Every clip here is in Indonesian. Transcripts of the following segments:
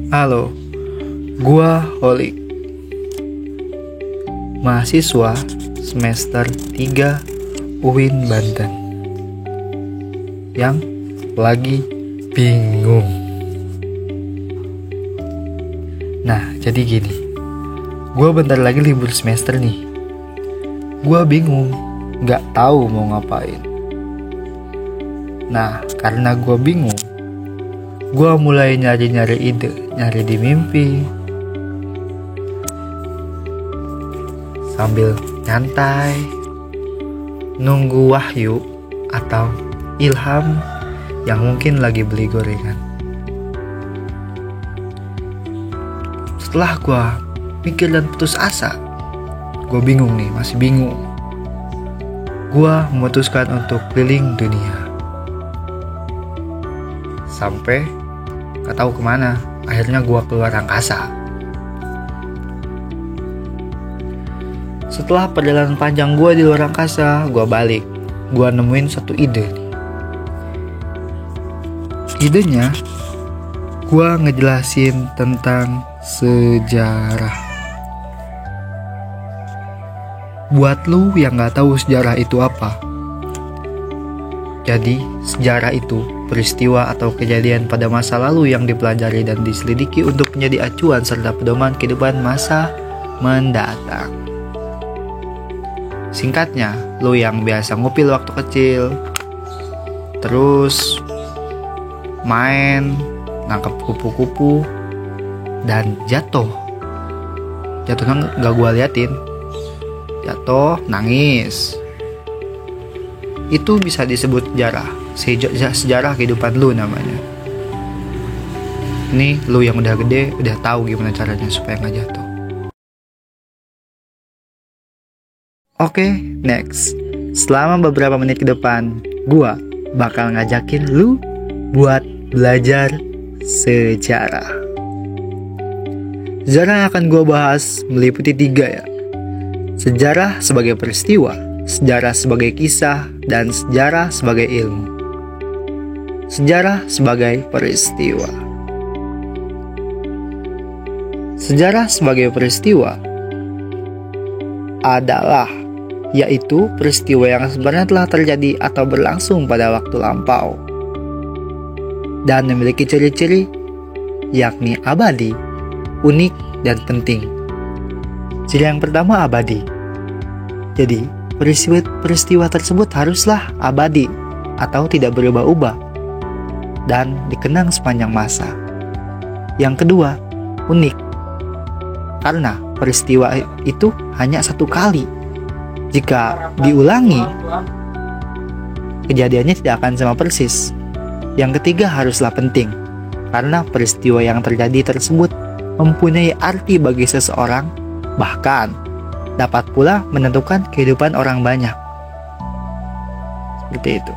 Halo, gua Holik, mahasiswa semester 3 UIN Banten yang lagi bingung. Nah, jadi gini, gua bentar lagi libur semester nih. Gua bingung, gak tahu mau ngapain. Nah, karena gua bingung, gua mulai nyari-nyari ide, nyari di mimpi, sambil nyantai, nunggu wahyu atau ilham yang mungkin lagi beli gorengan. Setelah gua mikir dan putus asa, gua bingung nih, masih bingung. Gua memutuskan untuk keliling dunia. Sampai gak tahu kemana, akhirnya gua keluar angkasa. Setelah perjalanan panjang gua di luar angkasa, gua balik. Gua nemuin satu ide. Idenya, gua ngejelasin tentang sejarah. Buat lu yang gak tahu sejarah itu apa, jadi sejarah itu peristiwa atau kejadian pada masa lalu yang dipelajari dan diselidiki untuk menjadi acuan serta pedoman kehidupan masa mendatang. Singkatnya, lu yang biasa ngupil waktu kecil, terus main, nangkep kupu-kupu, dan jatuh. Jatuhnya gak gua liatin. Jatuh, nangis. Itu bisa disebut sejarah. Sejarah kehidupan lu namanya. Nih, lu yang udah gede, udah tahu gimana caranya supaya gak jatuh. Oke, next. Selama beberapa menit ke depan, gua bakal ngajakin lu buat belajar sejarah. Sejarah yang akan gua bahas meliputi 3 ya. Sejarah sebagai peristiwa, sejarah sebagai kisah, dan sejarah sebagai ilmu. Sejarah sebagai peristiwa. Sejarah sebagai peristiwa adalah yaitu peristiwa yang sebenarnya telah terjadi atau berlangsung pada waktu lampau dan memiliki ciri-ciri yakni abadi, unik, dan penting. Ciri yang pertama abadi. Jadi, peristiwa tersebut haruslah abadi atau tidak berubah-ubah dan dikenang sepanjang masa. Yang kedua, unik. Karena peristiwa itu hanya satu kali. Jika diulangi, kejadiannya tidak akan sama persis. Yang ketiga haruslah penting. Karena peristiwa yang terjadi tersebut mempunyai arti bagi seseorang, bahkan dapat pula menentukan kehidupan orang banyak. Seperti itu.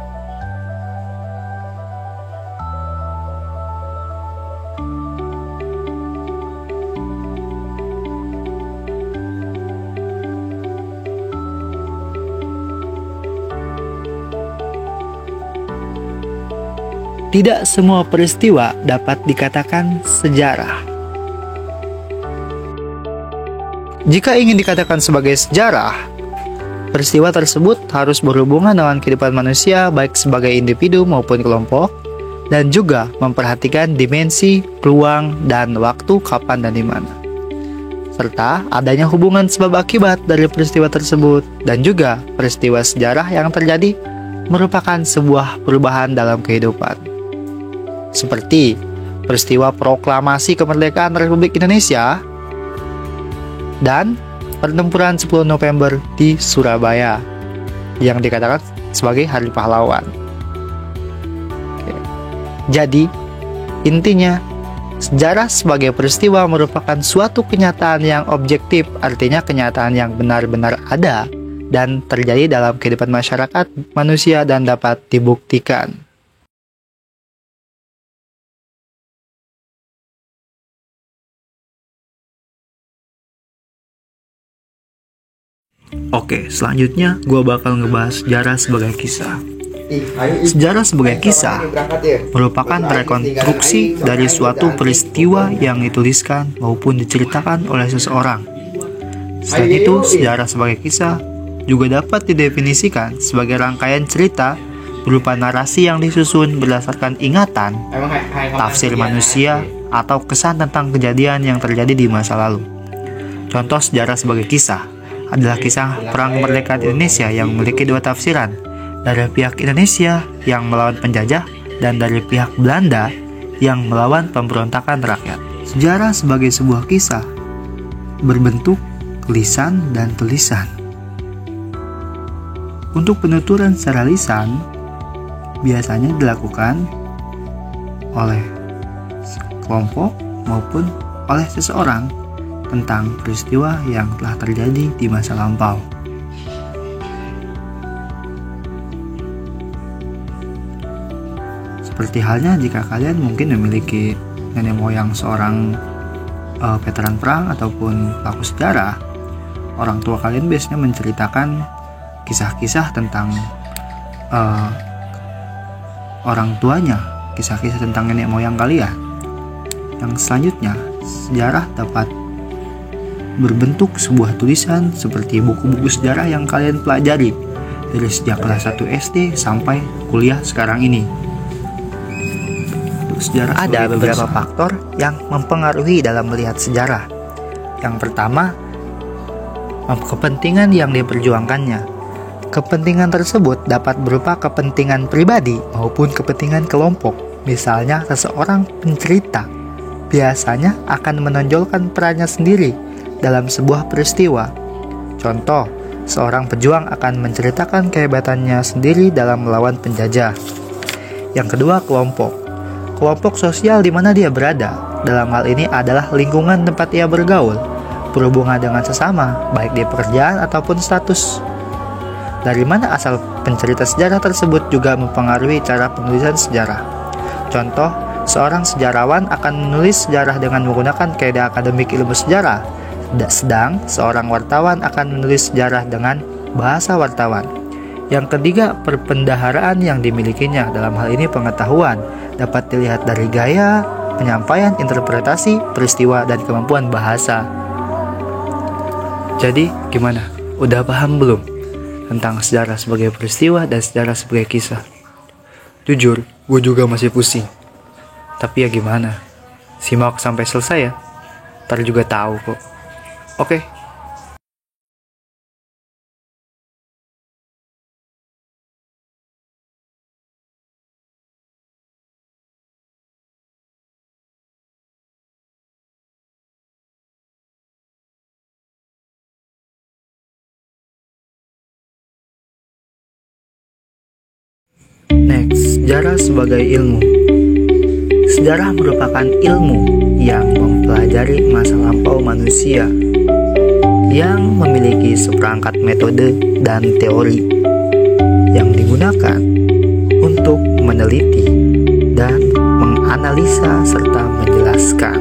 Tidak semua peristiwa dapat dikatakan sejarah. Jika ingin dikatakan sebagai sejarah, peristiwa tersebut harus berhubungan dengan kehidupan manusia baik sebagai individu maupun kelompok, dan juga memperhatikan dimensi, ruang, dan waktu kapan dan di mana. Serta adanya hubungan sebab akibat dari peristiwa tersebut, dan juga peristiwa sejarah yang terjadi merupakan sebuah perubahan dalam kehidupan. Seperti peristiwa proklamasi kemerdekaan Republik Indonesia dan pertempuran 10 November di Surabaya yang dikatakan sebagai Hari Pahlawan. Oke. Jadi, intinya sejarah sebagai peristiwa merupakan suatu kenyataan yang objektif, artinya kenyataan yang benar-benar ada dan terjadi dalam kehidupan masyarakat manusia dan dapat dibuktikan. Oke, selanjutnya gue bakal ngebahas sejarah sebagai kisah. Sejarah sebagai kisah merupakan rekonstruksi dari suatu peristiwa yang dituliskan maupun diceritakan oleh seseorang. Selain itu, sejarah sebagai kisah juga dapat didefinisikan sebagai rangkaian cerita berupa narasi yang disusun berdasarkan ingatan, tafsir manusia, atau kesan tentang kejadian yang terjadi di masa lalu. Contoh sejarah sebagai kisah adalah kisah Perang Kemerdekaan Indonesia yang memiliki dua tafsiran, dari pihak Indonesia yang melawan penjajah dan dari pihak Belanda yang melawan pemberontakan rakyat. Sejarah sebagai sebuah kisah berbentuk lisan dan tulisan. Untuk penuturan secara lisan biasanya dilakukan oleh kelompok maupun oleh seseorang tentang peristiwa yang telah terjadi di masa lampau. Seperti halnya jika kalian mungkin memiliki nenek moyang seorang veteran perang ataupun pelaku sejarah, orang tua kalian biasanya menceritakan kisah-kisah tentang orang tuanya, kisah-kisah tentang nenek moyang kalian. Yang selanjutnya, sejarah dapat berbentuk sebuah tulisan seperti buku-buku sejarah yang kalian pelajari dari sejak kelas 1 SD sampai kuliah sekarang ini. Ada beberapa faktor yang mempengaruhi dalam melihat sejarah. Yang pertama, kepentingan yang diperjuangkannya. Kepentingan tersebut dapat berupa kepentingan pribadi maupun kepentingan kelompok. Misalnya, seseorang pencerita biasanya akan menonjolkan perannya sendiri dalam sebuah peristiwa. Contoh, seorang pejuang akan menceritakan kehebatannya sendiri dalam melawan penjajah. Yang kedua, kelompok. Kelompok sosial di mana dia berada. Dalam hal ini adalah lingkungan tempat ia bergaul, berhubungan dengan sesama, baik di pekerjaan ataupun status. Dari mana asal pencerita sejarah tersebut juga mempengaruhi cara penulisan sejarah. Contoh, seorang sejarawan akan menulis sejarah dengan menggunakan kaidah akademik ilmu sejarah, sedang seorang wartawan akan menulis sejarah dengan bahasa wartawan. Yang ketiga, perbendaharaan yang dimilikinya. Dalam hal ini pengetahuan dapat dilihat dari gaya, penyampaian, interpretasi, peristiwa, dan kemampuan bahasa. Jadi, gimana? Udah paham belum tentang sejarah sebagai peristiwa dan sejarah sebagai kisah? Jujur, gue juga masih pusing. Tapi ya gimana? Simak sampai selesai ya. Ntar juga tahu kok. Oke. Next, sejarah sebagai ilmu. Sejarah merupakan ilmu yang mempelajari masa lampau manusia, yang memiliki seperangkat metode dan teori yang digunakan untuk meneliti dan menganalisa serta menjelaskan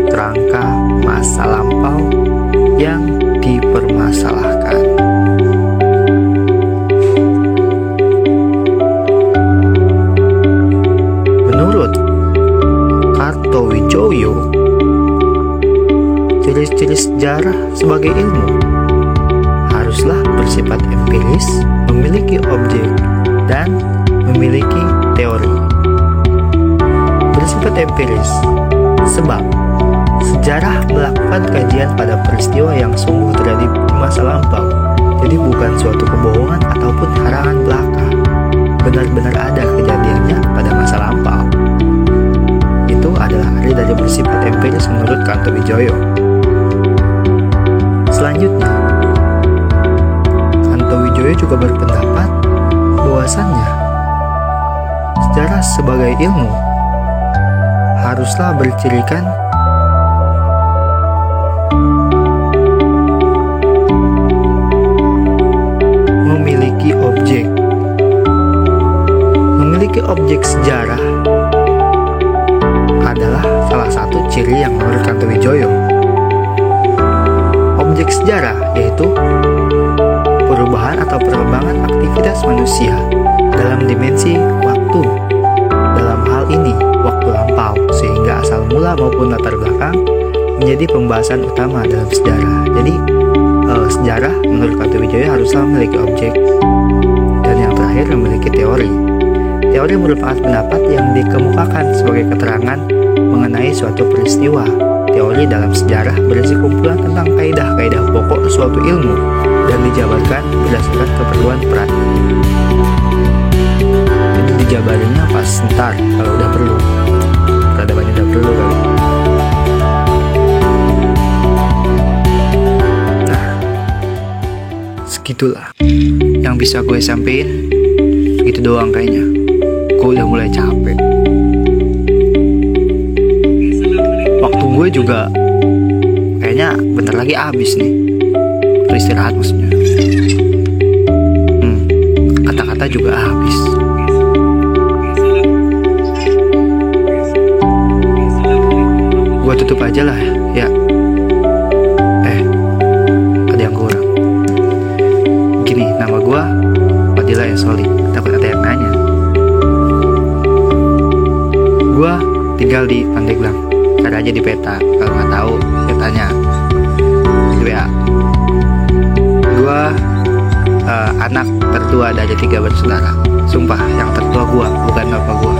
kerangka masa lampau yang dipermasalahkan. Menurut Kartowijoyo, ciri-ciri sejarah sebagai ilmu haruslah bersifat empiris, memiliki objek, dan memiliki teori. Bersifat empiris, sebab sejarah melakukan kajian pada peristiwa yang sungguh terjadi di masa lampau. Jadi bukan suatu kebohongan ataupun harangan belaka. Benar-benar ada kejadiannya pada masa lampau. Itu adalah arti dari bersifat empiris menurut Kartowijoyo. Selanjutnya, Kartowijoyo juga berpendapat bahwasannya sejarah sebagai ilmu haruslah bercirikan memiliki objek. Memiliki objek sejarah adalah salah satu ciri yang menurut Kartowijoyo. Objek sejarah yaitu perubahan atau perkembangan aktivitas manusia dalam dimensi waktu. Dalam hal ini, waktu lampau, sehingga asal mula maupun latar belakang menjadi pembahasan utama dalam sejarah. Jadi, sejarah menurut Kartowijoyo haruslah memiliki objek, dan yang terakhir memiliki teori. Teori merupakan pendapat yang dikemukakan sebagai keterangan mengenai suatu peristiwa. Teori dalam sejarah berisi kumpulan tentang kaidah-kaidah pokok suatu ilmu dan dijabarkan berdasarkan keperluan peradaban. Jadi dijabarinnya pas ntar kalau udah perlu. Peradaban udah perlu kali. Nah, segitulah yang bisa gue sampein. Gitu doang kayaknya. Gue udah mulai capek. Waktu gue juga kayaknya bentar lagi habis nih. Istirahat maksudnya. Kata-kata juga habis. Gue tutup aja lah ya. Ada yang kurang. Gini, nama gue Fadila Esoli. Takut ada yang nanya. Gue tinggal di Pandeglang. Cari aja di peta. Kalau nggak tahu, ya tanya di WA. Gue anak tertua dari 3 bersaudara. Sumpah, yang tertua gue, bukan bapak gue.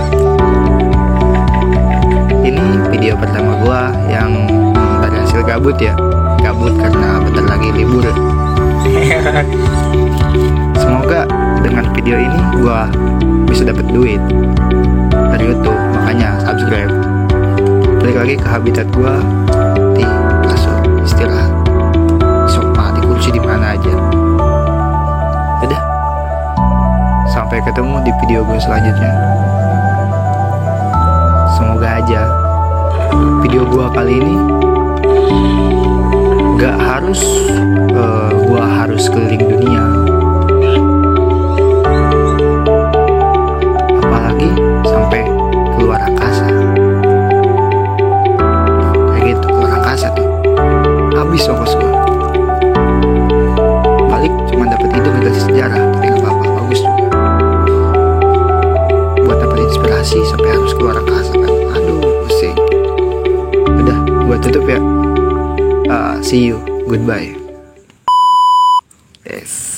Ini video pertama gue yang berhasil gabut ya. Gabut karena bentar lagi libur. Semoga dengan video ini gue bisa dapat duit dari YouTube. Makanya subscribe. Balik lagi ke habitat gue di kasur istirahat. Sofa di kursi di mana aja. Udah. Sampai ketemu di video gue selanjutnya. Semoga aja video gue kali ini gak harus gue harus keliling dunia. Apalagi sampai keluar angkasa. Kayak gitu, keluar angkasa tuh habis ongkos gue. Balik cuma dapat itu dari sejarah, tapi gak apa-apa, bagus juga. Buat dapat inspirasi sampai harus keluar angkasa kan. Aduh, pusing. Udah, gue tutup ya. See you, goodbye. Yes.